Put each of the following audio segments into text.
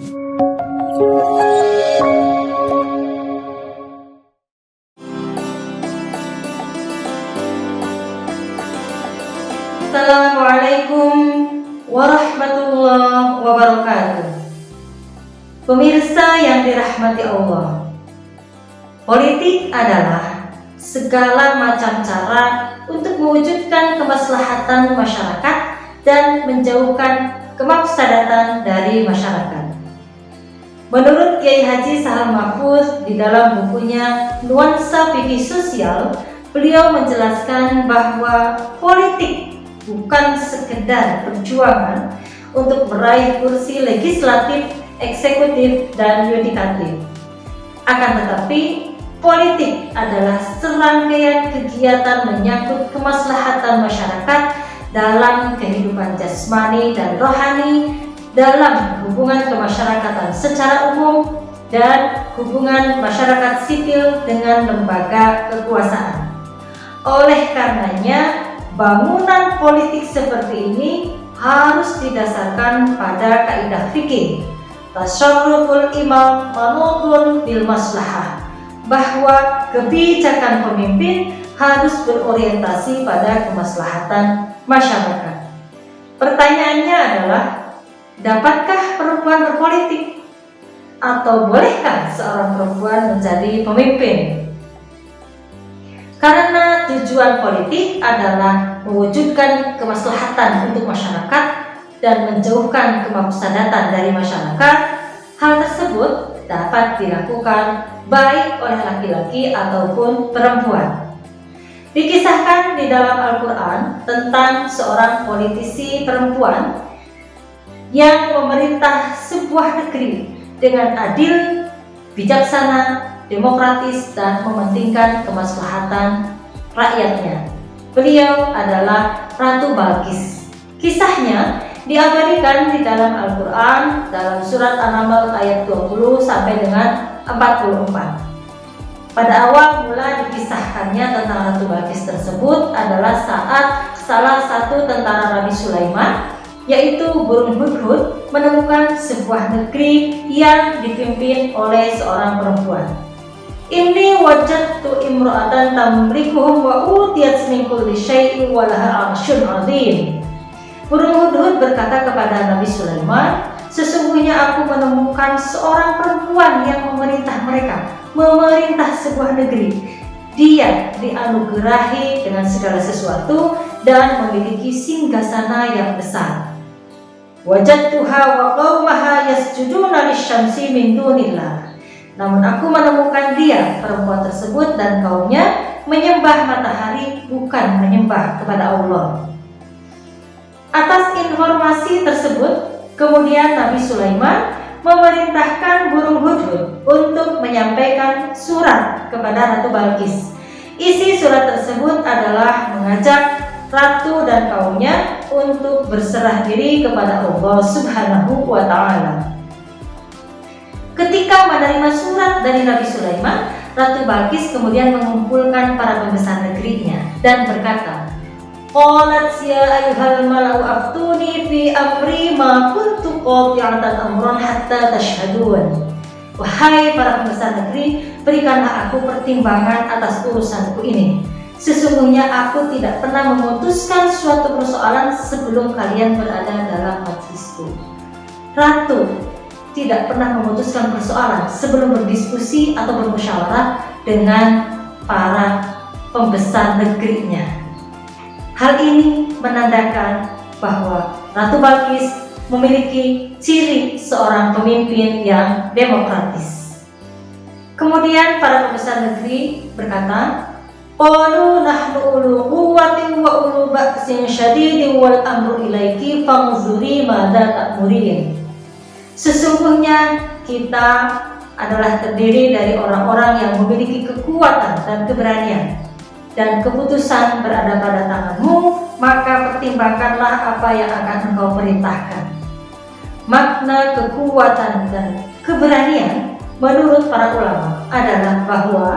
Assalamualaikum warahmatullahi wabarakatuh. Pemirsa yang dirahmati Allah, politik adalah segala macam cara untuk mewujudkan kemaslahatan masyarakat dan menjauhkan kemafsadatan dari masyarakat. Menurut Kiai Haji Sahal Mahfuz di dalam bukunya Nuansa Fikih Sosial, beliau menjelaskan bahwa politik bukan sekedar perjuangan untuk meraih kursi legislatif, eksekutif, dan yudikatif. Akan tetapi, politik adalah serangkaian kegiatan menyangkut kemaslahatan masyarakat dalam kehidupan jasmani dan rohani, dalam hubungan kemasyarakatan secara umum, dan hubungan masyarakat sipil dengan lembaga kekuasaan. Oleh karenanya, bangunan politik seperti ini harus didasarkan pada kaidah fikih tasyarruful imam manutun bil maslahah, bahwa kebijakan pemimpin harus berorientasi pada kemaslahatan masyarakat. Pertanyaannya adalah, dapatkah perempuan berpolitik? Atau bolehkah seorang perempuan menjadi pemimpin? Karena tujuan politik adalah mewujudkan kemaslahatan untuk masyarakat dan menjauhkan kemafsadatan dari masyarakat, hal tersebut dapat dilakukan baik oleh laki-laki ataupun perempuan. Dikisahkan di dalam Al-Quran tentang seorang politisi perempuan yang memerintah sebuah negeri dengan adil, bijaksana, demokratis, dan mementingkan kemaslahatan rakyatnya. Beliau adalah Ratu Balqis. Kisahnya diabadikan di dalam Al-Quran dalam surat An-Naml ayat 20 sampai dengan 44. Pada awal mula dikisahkannya tentang Ratu Balqis tersebut adalah saat salah satu tentara Nabi Sulaiman, yaitu burung hudhud, menemukan sebuah negeri yang dipimpin oleh seorang perempuan. Inni wajadtu imra'atan tamlikuhum wa utiyat min kulli syai'in wa laha 'arsyun 'adzim. Burung hudhud berkata kepada Nabi Sulaiman, sesungguhnya aku menemukan seorang perempuan yang memerintah mereka, memerintah sebuah negeri. Dia dianugerahi dengan segala sesuatu dan memiliki singgasana yang besar. Wajadtuha wa qaumaha yasjuduna lisyamsi min dunillah. Namun aku menemukan dia, perempuan tersebut, dan kaumnya menyembah matahari, bukan menyembah kepada Allah. Atas informasi tersebut, kemudian Nabi Sulaiman memerintahkan burung hudhud untuk menyampaikan surat kepada Ratu Balqis. Isi surat tersebut adalah mengajak ratu dan kaumnya untuk berserah diri kepada Allah Subhanahu wa Ta'ala. Ketika menerima surat dari Nabi Sulaiman, Ratu Balqis kemudian mengumpulkan para pembesar negerinya dan berkata, qalat ya ayyuhal mala'u aftuni fi amri ma kuntu qati'atan amran hatta tashhadun. Wahai para pembesar negeri, berikanlah aku pertimbangan atas urusanku ini. Sesungguhnya aku tidak pernah memutuskan suatu persoalan sebelum kalian berada dalam majlisku. Ratu tidak pernah memutuskan persoalan sebelum berdiskusi atau bermusyawarah dengan para pembesar negerinya. Hal ini menandakan bahwa Ratu Balqis memiliki ciri seorang pemimpin yang demokratis. Kemudian para pembesar negeri berkata, qalu nahnu ulu quwwatin wa ulu ba'sin syadidin wal amru ilaiki fanzuri madza ta'murin. Sesungguhnya kita adalah terdiri dari orang-orang yang memiliki kekuatan dan keberanian, dan keputusan berada pada tanganmu, maka pertimbangkanlah apa yang akan engkau perintahkan. Makna kekuatan dan keberanian menurut para ulama adalah bahwa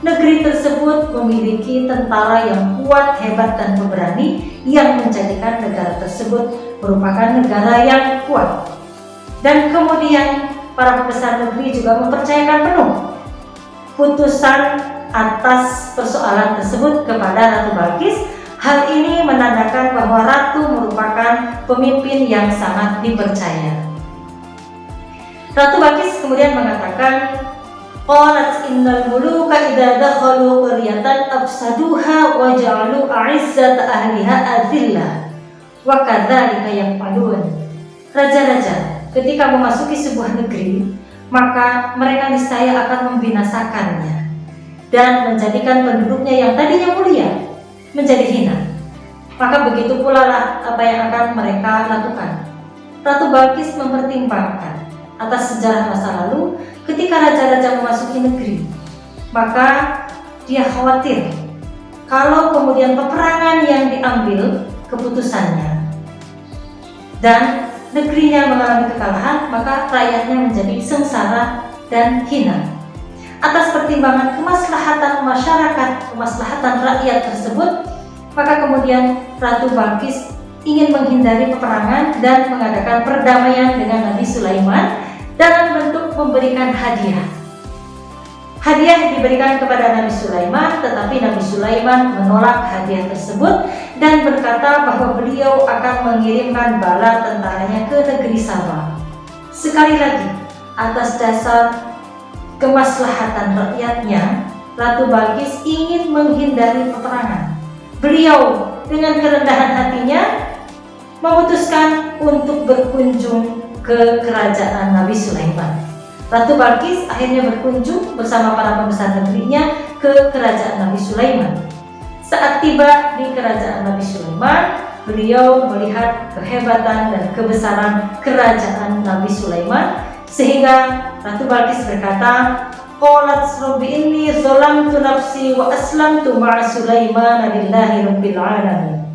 negeri tersebut memiliki tentara yang kuat, hebat, dan pemberani yang menjadikan negara tersebut merupakan negara yang kuat. Dan kemudian para pembesar negeri juga mempercayakan penuh putusan atas persoalan tersebut kepada Ratu Balqis. Hal ini menandakan bahwa Ratu merupakan pemimpin yang sangat dipercaya. Ratu Balqis kemudian mengatakan, qalat innal muluka idza dakhalu qaryatan afsaduha wa ja'alu a'izzata ahliha adillah wa kadzalika yaf'alun. Raja-raja ketika memasuki sebuah negeri, maka mereka niscaya akan membinasakannya dan menjadikan penduduknya yang tadinya mulia menjadi hina. Maka begitu pula lah apa yang akan mereka lakukan. Ratu Balqis mempertimbangkan atas sejarah masa lalu ketika raja-raja memasuki negeri, maka dia khawatir kalau kemudian peperangan yang diambil keputusannya dan negerinya mengalami kekalahan, maka rakyatnya menjadi sengsara dan hina. Atas pertimbangan kemaslahatan masyarakat, kemaslahatan rakyat tersebut, maka kemudian Ratu Balqis ingin menghindari peperangan dan mengadakan perdamaian dengan Nabi Sulaiman dalam bentuk memberikan hadiah. Hadiah diberikan kepada Nabi Sulaiman, tetapi Nabi Sulaiman menolak hadiah tersebut dan berkata bahwa beliau akan mengirimkan bala tentaranya ke negeri Saba. Sekali lagi, atas dasar kemaslahatan rakyatnya, Ratu Balqis ingin menghindari peperangan. Beliau dengan kerendahan hatinya memutuskan untuk berkunjung ke kerajaan Nabi Sulaiman. Ratu Balqis akhirnya berkunjung bersama para pembesar negerinya ke kerajaan Nabi Sulaiman. Saat tiba di kerajaan Nabi Sulaiman, beliau melihat kehebatan dan kebesaran kerajaan Nabi Sulaiman, sehingga Ratu Balqis berkata, qalat rabbi inni zalamtu nafsi wa aslamtu ma'a Sulaiman lillahi rabbil alamin.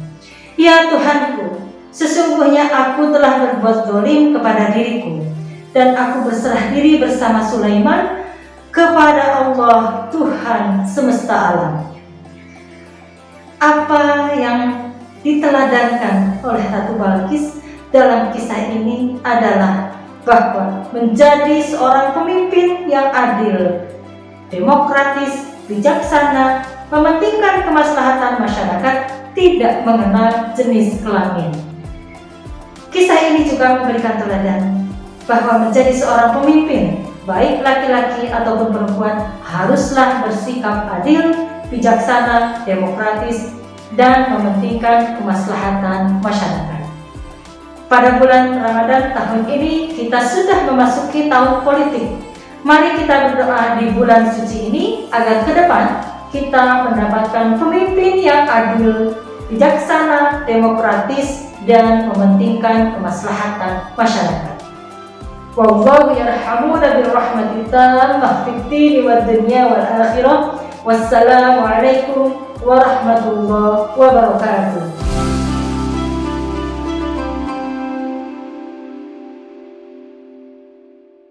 Ya Tuhanku, sesungguhnya aku telah berbuat zalim kepada diriku dan aku berserah diri bersama Sulaiman kepada Allah Tuhan semesta alam. Apa yang diteladankan oleh Ratu Balqis dalam kisah ini adalah bahwa menjadi seorang pemimpin yang adil, demokratis, bijaksana, mementingkan kemaslahatan masyarakat, tidak mengenal jenis kelamin. Kisah ini juga memberikan teladan bahwa menjadi seorang pemimpin, baik laki-laki ataupun perempuan, haruslah bersikap adil, bijaksana, demokratis, dan mementingkan kemaslahatan masyarakat. Pada bulan Ramadan tahun ini kita sudah memasuki tahun politik. Mari kita berdoa di bulan suci ini agar ke depan kita mendapatkan pemimpin yang adil, bijaksana, demokratis, dan mementingkan kemaslahatan masyarakat. Wallahu yarhamuna birrahmati tammah fid dini wad dunya wal akhirah. Wassalamualaikum warahmatullahi wabarakatuh.